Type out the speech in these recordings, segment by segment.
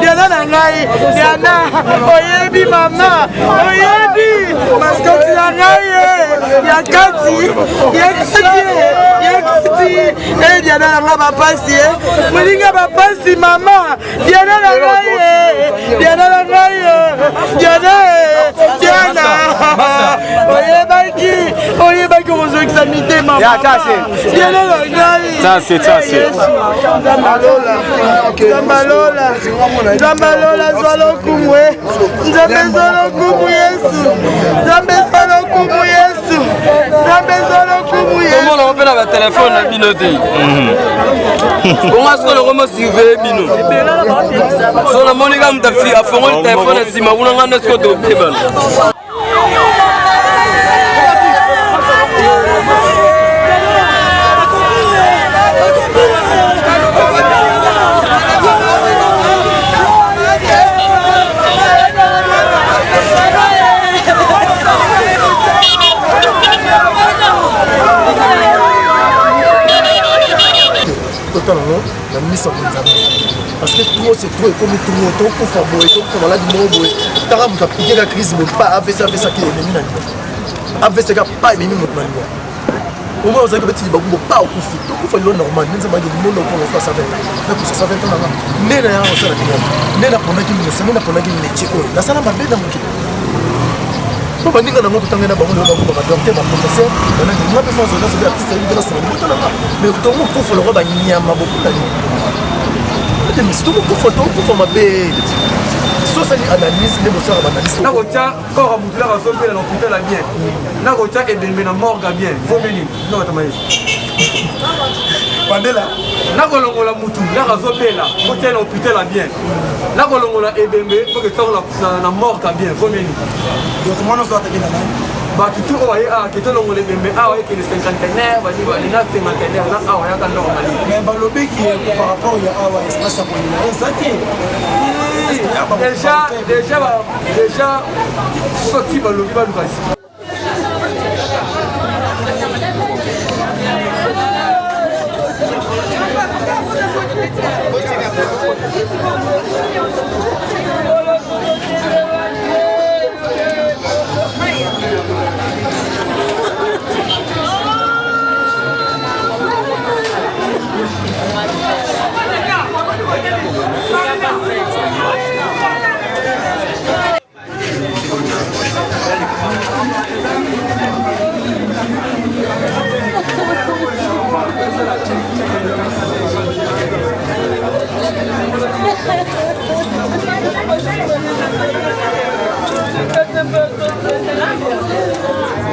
Diana nangai, Diana, oyebi mama, oyebi, mascotte nangai, yakati, eh Diana nangai bapasi, mulinga bapasi mama, Diana nangai, Diana, oyebaki ozo examiner mama, Diana nangai, ça c'est. Zambalola zwalo kumwe Nzambe zwalo kumu Yesu Comment on fait la téléphone à Binoté? Comment est-ce qu'on remet sur Bino? Sur la monnaie comme ta fille a fait un téléphone à Sima, vous n'en ce que tu as. La mise en examen. Parce que trop c'est trop et comme tout le monde, tout le monde, malade, t'as piqué la crise, mais pas avec ça qui est ennemi. Avec ça qui pas ennemi notre manière. Au moins, vous avez dit que vous pas au coup fit. Donc, il faut le normal. Nous avons dit que nous avons fait ça. Donc, ça fait un an. Nous avons fait ça. Nous avons fait ça. La salle m'a fait dans mon kit. Nous avons dit que nous avons fait ça. Nous avons fait ça. Mais tout le monde peut faire le robe à Niama beaucoup d'années. Mais tout le monde peut faire ma belle. Sauf que l'analyse, les motions à l'analyse. N'a quand on a sauvé l'hôpital bien. N'a pas été bien, mort bien. Faut venir. Non, attends, Pandela. N'a pas la moutou. N'a pas sauvé là. Côté l'hôpital bien. N'a pas la ébémé. Faut que tu la mort bien. Faut venir. Donc, moi, on doit attaquer la main. Bah, tu vois, qui est le bébé, qui est le cinquantenaire, il y a cinquantenaire, mais le bec par rapport à l'espace déjà, ce qui va le faire.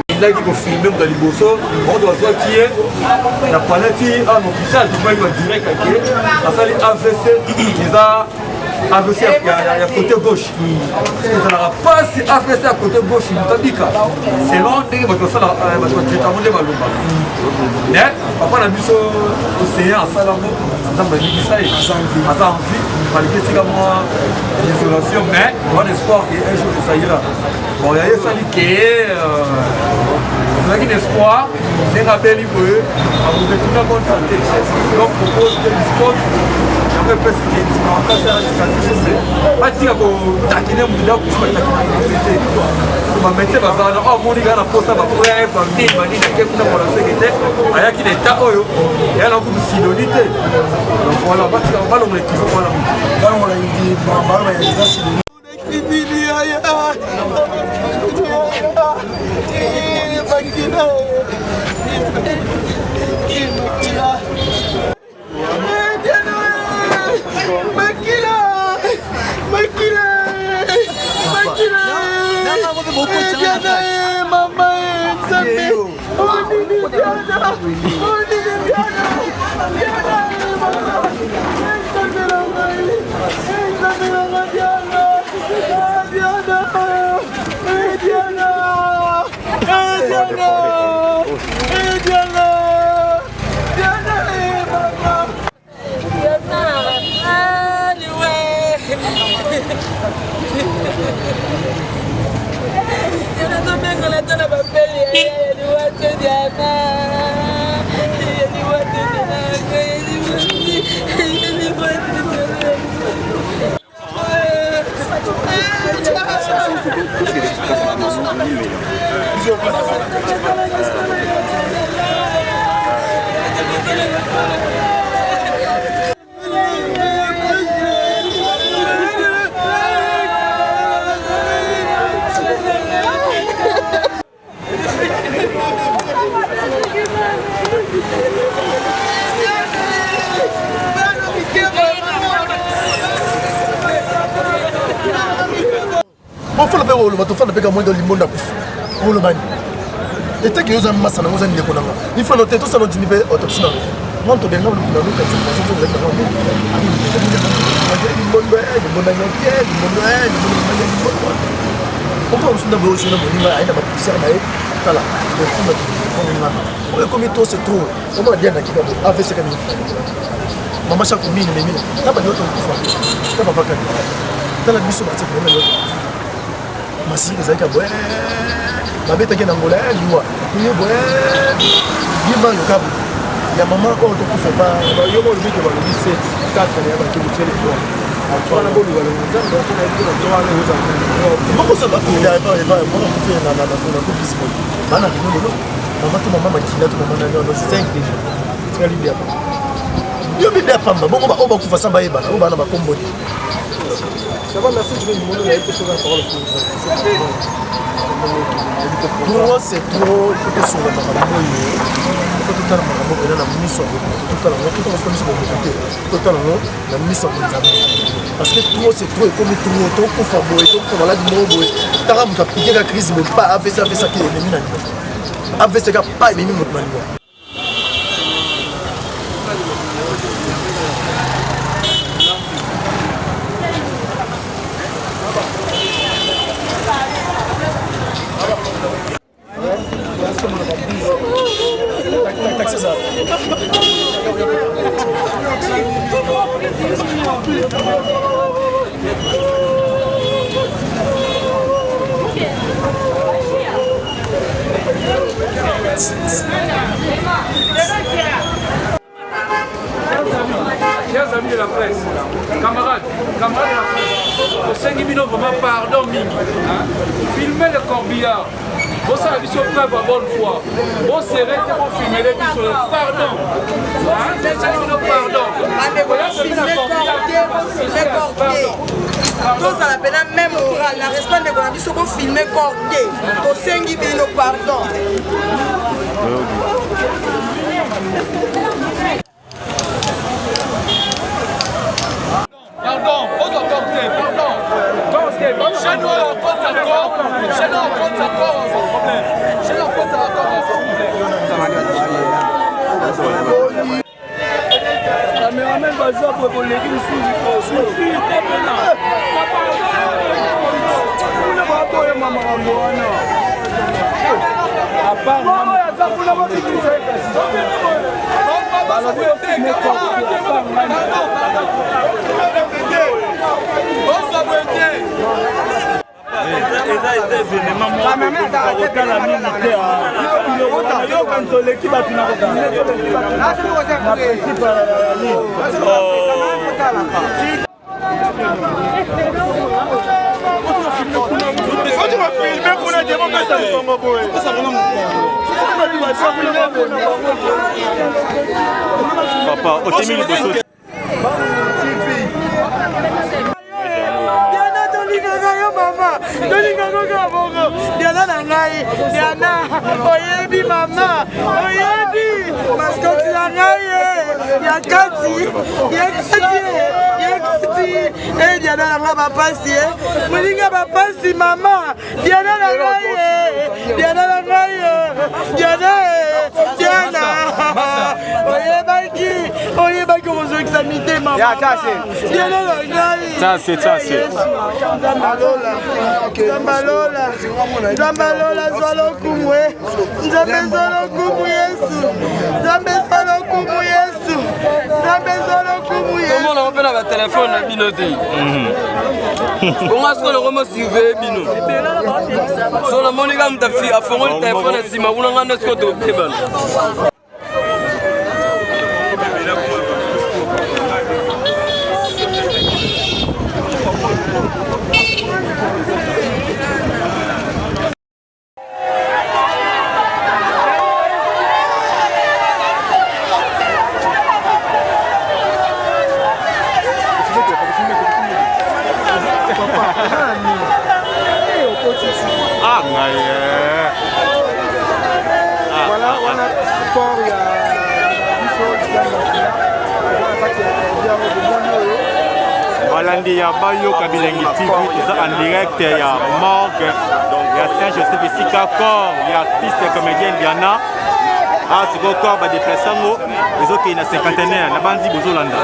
Il a dit qu'on filme dans les bossos, on doit voir qui est la planète à l'hôpital, tu vois, il va direct à qui est. Ça, les AVC, ils ont AVC à côté gauche. Parce que ça n'aura pas si AVC à côté gauche, il est bika. C'est long, il va faire le traitement de Malumba. Mais, papa n'a vu l'océan à Salamo, ça m'a dit ça, il a envie, malgré l'isolation, mais on a espoir qu'un jour ça ira. Bon, il y a ça qui est espoir, les rappels libres, à vous de toute la bonne santé. Donc, je propose que dispose, j'aimerais presque qu'il y ait un cancer à la pas dire que taquiner mon idée, que je vais taquiner mon métier, parce que mon gars n'a pas ça, pour aller faire des manies, il y a quelqu'un pour la sécurité, il y a qui est ta oyo, il y a un coup de silonité. Donc voilà, on va l'emmener qu'il faut voir là. On l'a dit, on va les assiloniter. Bofana pe wolo bato fana pe ka mondo limonda kufa wolo bani ete ke yoza masa na ngoza ndeko nanga il faut noter tout ça no dinibe autopsie na moi to denga na luka tsa so so na ngombe limonda limonda nyoke limonda pourquoi on se donne au jeu moninga aina ba poussière na kala de fuma de ngana o comme tout c'est trop on va dire na kika avec ce que mama chaque mine mine taba nyoto kufa taba baka tala biso ba tsaka na nyoto masiki ezalaki boye babetaki na ngola liwa ye boye yeba yokabu ya mama oyo tokufa pa yoko olobiki balobi 7 4 ya baki motele toi wana boluka bokosala mona kufe na kobisi bana lino lelo mama to mama makila to mama nani ono 5 déjà tikali bia yo bibia pamba bongo ba oba kufa samba yebana oba na bakomboni. Ça va, merci, je vais vous demander quelque chose à parole. Trop, c'est trop, il faut que ce soit il faut tout le temps la mise sur la mise sur parce que trop, c'est trop, et comme trop, pour faire boire, pour malade, t'as un piqué la crise, mais pas avec ça qui est ennemi. Avec ça, pas ennemi, notre manière. Chers amis de la presse, camarades de la presse, au 5 minutes, vraiment pardon, Mimi. Filmez le corbillard. Vous savez, vous êtes prêts à bonne foi. Vous serez pour filmer les bisous. Pardon. Tous à la peine, même oral, la responsable de la vie, sont filmés cordés. Au 5 minutes, pardon. Pardon, pardon. Chez nous, on compte encore. Chez nous, on compte encore sans problème. Chez nous, on compte encore sans problème. La meilleure même base pour les légumes sous le fil. Papa, Diana nangai, Diana, oyebi mama, oyebi, mascotte nangai, yakati, eh Diana nanga bapasi, mulinga bapasi mama, Diana nangai, Diana, oyebaki ozo examiner mama, Diana nangai, ça c'est. Zambalola zwalo kumwe Nzambe zwalo kumu Yesu Comment on appelle la téléphone à binoté Comment est-ce qu'on a suivi bino Sur la monogame ta fille a fait le téléphone à Sima, on a un escroc de Pébal. Balandi ya Bayoka Bilengi TV, en direct il y a Morgue, il y a Saint-Joseph ici, corps, il y a artiste comédienne Diana. Ah, c'est quoi corps, déplacé les autres qui sont cinquantenaire, la bande dit Bozolanda.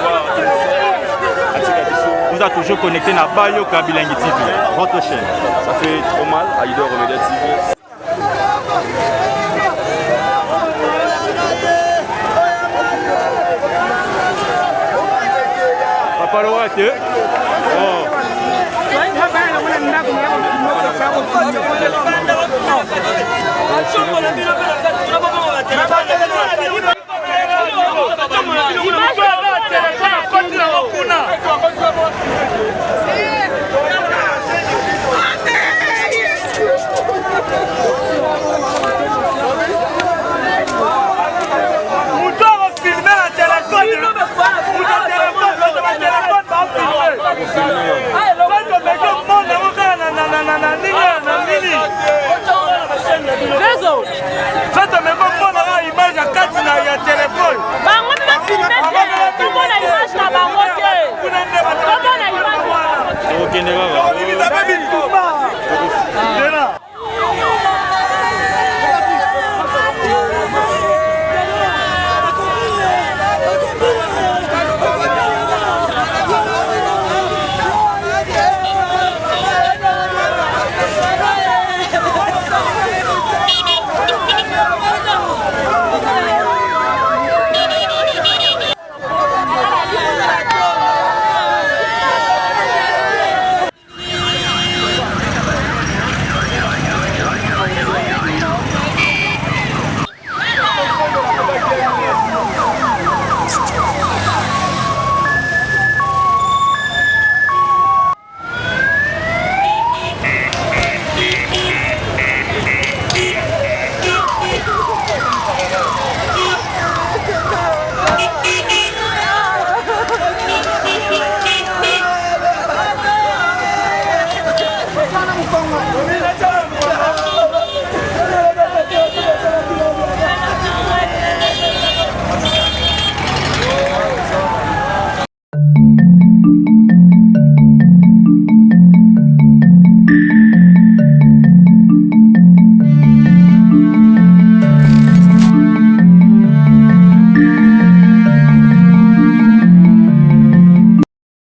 Vous êtes toujours connecté à Bayoka Bilengi TV, votre chaîne. Ça fait trop mal à Ido Remédia TV. Papa Loate. Oh. Elisabeth Bituma